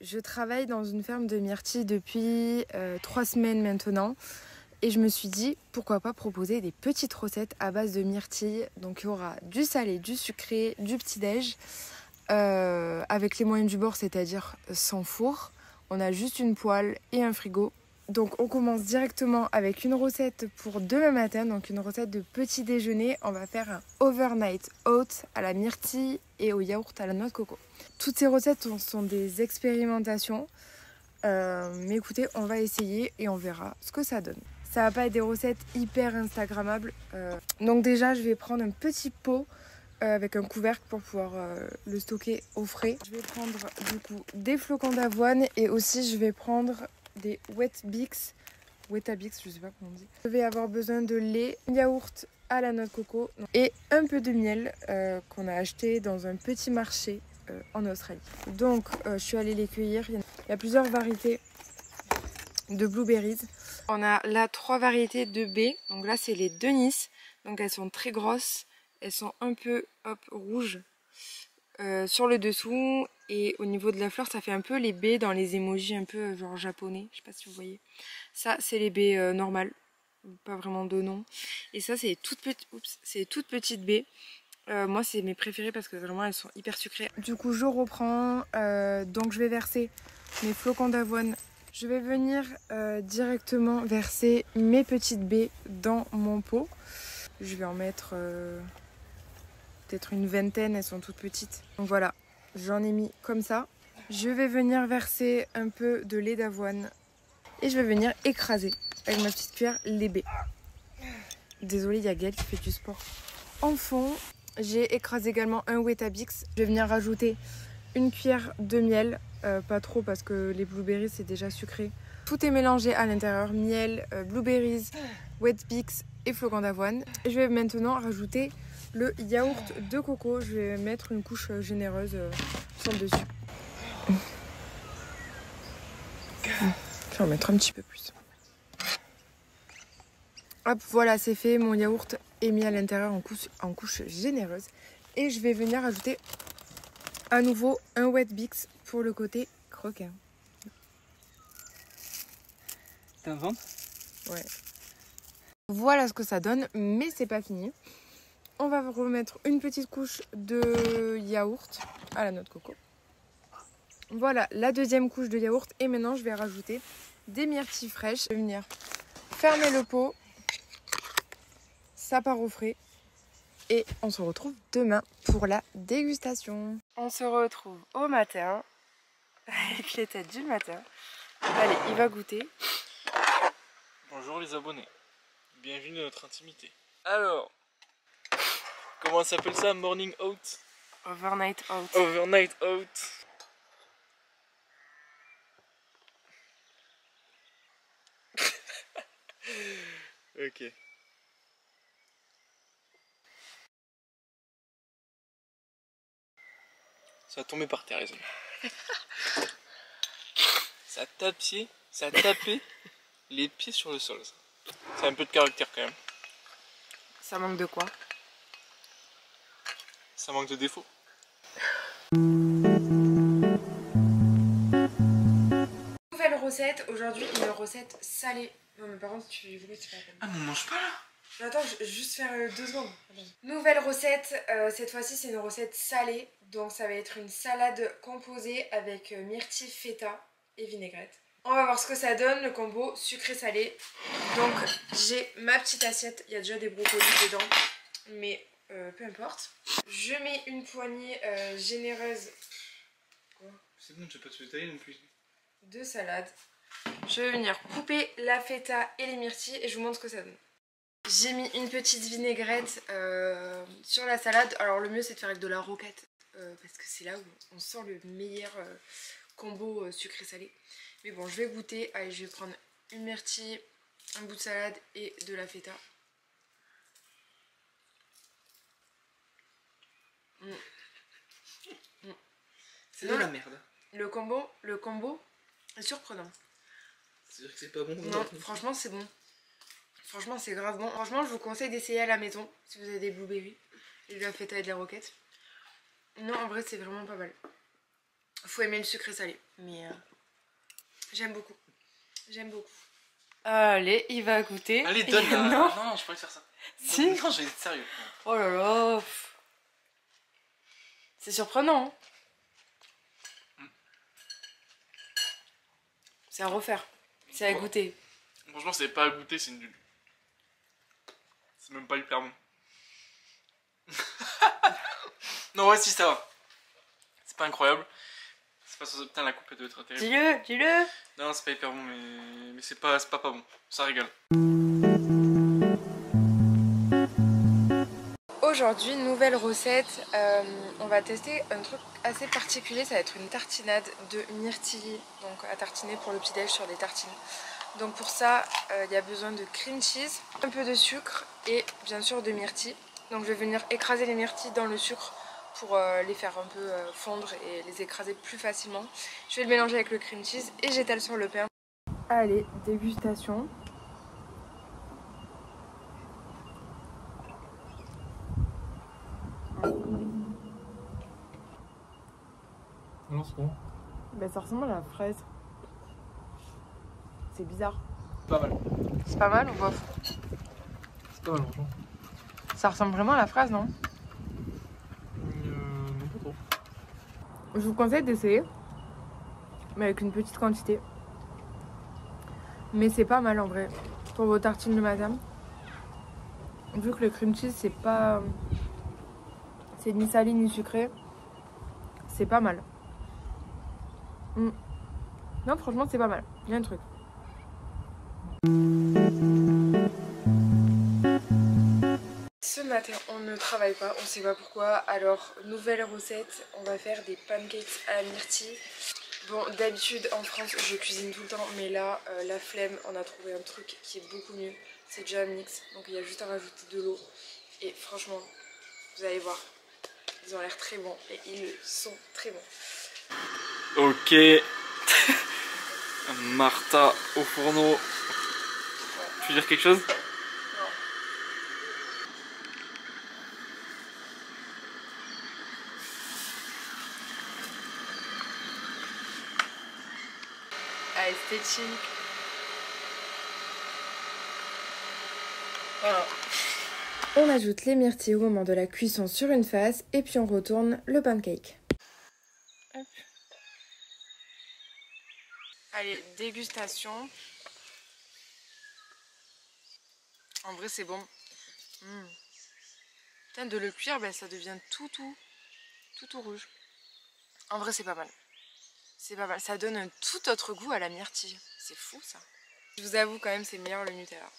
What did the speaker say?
Je travaille dans une ferme de myrtilles depuis 3 semaines maintenant. Et je me suis dit, pourquoi pas proposer des petites recettes à base de myrtilles. Donc il y aura du salé, du sucré, du petit-déj. Avec les moyens du bord, c'est-à-dire sans four. On a juste une poêle et un frigo. Donc on commence directement avec une recette pour demain matin, donc une recette de petit déjeuner. On va faire un overnight oats à la myrtille et au yaourt à la noix de coco. Toutes ces recettes sont des expérimentations, mais écoutez, on va essayer et on verra ce que ça donne. Ça va pas être des recettes hyper instagrammables. Donc déjà, je vais prendre un petit pot avec un couvercle pour pouvoir le stocker au frais. Je vais prendre du coup des flocons d'avoine et aussi je vais prendre des Weetabix, je sais pas comment on dit. Je vais avoir besoin de lait, yaourt à la noix de coco et un peu de miel qu'on a acheté dans un petit marché en Australie. Donc je suis allée les cueillir. Il y a plusieurs variétés de blueberries. On a là 3 variétés de baies. Donc là c'est les Denise. Donc elles sont très grosses. Elles sont un peu rouges sur le dessous. Et au niveau de la fleur ça fait un peu les baies dans les emojis un peu genre japonais. Je sais pas si vous voyez. Ça c'est les baies normales. Pas vraiment de nom. Et ça c'est les toutes petites baies. Moi c'est mes préférées parce que vraiment elles sont hyper sucrées. Du coup je reprends. Donc je vais verser mes flocons d'avoine. Je vais venir directement verser mes petites baies dans mon pot. Je vais en mettre peut-être une vingtaine, elles sont toutes petites. Donc voilà, j'en ai mis comme ça. Je vais venir verser un peu de lait d'avoine et je vais venir écraser avec ma petite cuillère les baies. Désolée, il y a Gaëlle qui fait du sport. En fond, j'ai écrasé également un Weetabix. Je vais venir rajouter une cuillère de miel, pas trop parce que les blueberries c'est déjà sucré. Tout est mélangé à l'intérieur, miel, blueberries, Weetabix et flocons d'avoine. Je vais maintenant rajouter le yaourt de coco. Je vais mettre une couche généreuse sur le dessus. Je vais en mettre un petit peu plus. Hop, voilà, c'est fait. Mon yaourt est mis à l'intérieur en couche généreuse. Et je vais venir ajouter à nouveau un Weetabix pour le côté croquant. T'inventes? Ouais. Voilà ce que ça donne, mais c'est pas fini. On va remettre une petite couche de yaourt à la noix de coco. Voilà la deuxième couche de yaourt. Et maintenant, je vais rajouter des myrtilles fraîches. Je vais venir fermer le pot. Ça part au frais. Et on se retrouve demain pour la dégustation. On se retrouve au matin, avec les têtes du matin. Allez, il va goûter. Bonjour les abonnés, bienvenue dans notre intimité. Alors, comment s'appelle ça? Morning oat? Overnight oat. Overnight oat. Ok. Ça a tombé par terre les amis. Ça a tapé les pieds sur le sol. C'est un peu de caractère quand même. Ça manque de quoi? Ça manque de défauts. Nouvelle recette, aujourd'hui une recette salée. Non mais par contre tu voulais tu fais Ah mais on mange pas là. Attends, je vais juste faire 2 secondes. Attends. Nouvelle recette, cette fois-ci c'est une recette salée. Donc ça va être une salade composée avec myrtille, feta et vinaigrette. On va voir ce que ça donne, le combo sucré-salé. Donc j'ai ma petite assiette, il y a déjà des brocolis dedans, mais peu importe. Je mets une poignée généreuse. Quoi? C'est bon, tu vas pas te détailler non plus. De salade. Je vais venir couper la feta et les myrtilles et je vous montre ce que ça donne. J'ai mis une petite vinaigrette sur la salade. Alors le mieux c'est de faire avec de la roquette parce que c'est là où on sent le meilleur combo sucré-salé. Mais bon, je vais goûter. Allez, je vais prendre une myrtille, un bout de salade et de la feta. C'est de la merde. Le combo est surprenant. C'est-à-dire que c'est pas bon? Non, franchement c'est bon. Franchement c'est grave bon. Franchement je vous conseille d'essayer à la maison si vous avez des blueberries et de la feta et de la roquette. Non en vrai c'est vraiment pas mal. Faut aimer le sucré salé. Mais j'aime beaucoup. J'aime beaucoup. Allez, il va goûter. Allez, donne là. Non, Non, je pourrais faire ça. si. Non, je vais être sérieux. Oh là là. C'est surprenant. Hein. C'est à refaire. C'est à goûter. Franchement, c'est pas à goûter, c'est nul. C'est même pas hyper bon. Non, ouais, si, ça va. C'est pas incroyable. C'est pas putain, la coupe elle doit être terrible. Dis-le, dis-le. Non, c'est pas hyper bon, mais c'est pas bon. Ça régale. Aujourd'hui, nouvelle recette. On va tester un truc assez particulier. Ça va être une tartinade de myrtille. Donc à tartiner pour le petit-déj sur des tartines. Donc pour ça, il y a besoin de cream cheese, un peu de sucre et bien sûr de myrtille. Donc je vais venir écraser les myrtilles dans le sucre pour les faire un peu fondre et les écraser plus facilement. Je vais le mélanger avec le cream cheese et j'étale sur le pain. Allez, dégustation. Alors c'est bon. Ben, ça ressemble à la fraise. C'est bizarre. Pas mal. C'est pas mal ou bof? C'est pas mal, franchement. Ça ressemble vraiment à la fraise, non? Non, pas trop. Je vous conseille d'essayer, mais avec une petite quantité. Mais c'est pas mal en vrai. Pour vos tartines le matin. Vu que le cream cheese c'est pas... c'est ni salé ni sucré. C'est pas mal. Non, franchement c'est pas mal. Il y a un truc. Ce matin on ne travaille pas, on sait pas pourquoi. Alors nouvelle recette, on va faire des pancakes à la myrtille. Bon, d'habitude en France je cuisine tout le temps, mais là la flemme, on a trouvé un truc qui est beaucoup mieux. C'est déjà un mix, donc il y a juste à rajouter de l'eau. Et franchement, vous allez voir, ils ont l'air très bons et ils sont très bons. Ok. Martha au fourneau. Tu veux dire quelque chose? Non. Ah, esthétique. Voilà. On ajoute les myrtilles au moment de la cuisson sur une face et puis on retourne le pancake. Hop. Allez, dégustation. En vrai c'est bon. Putain, de le cuire, ben, ça devient tout rouge. En vrai c'est pas mal. C'est pas mal, ça donne un tout autre goût à la myrtille. C'est fou ça. Je vous avoue quand même c'est meilleur le Nutella.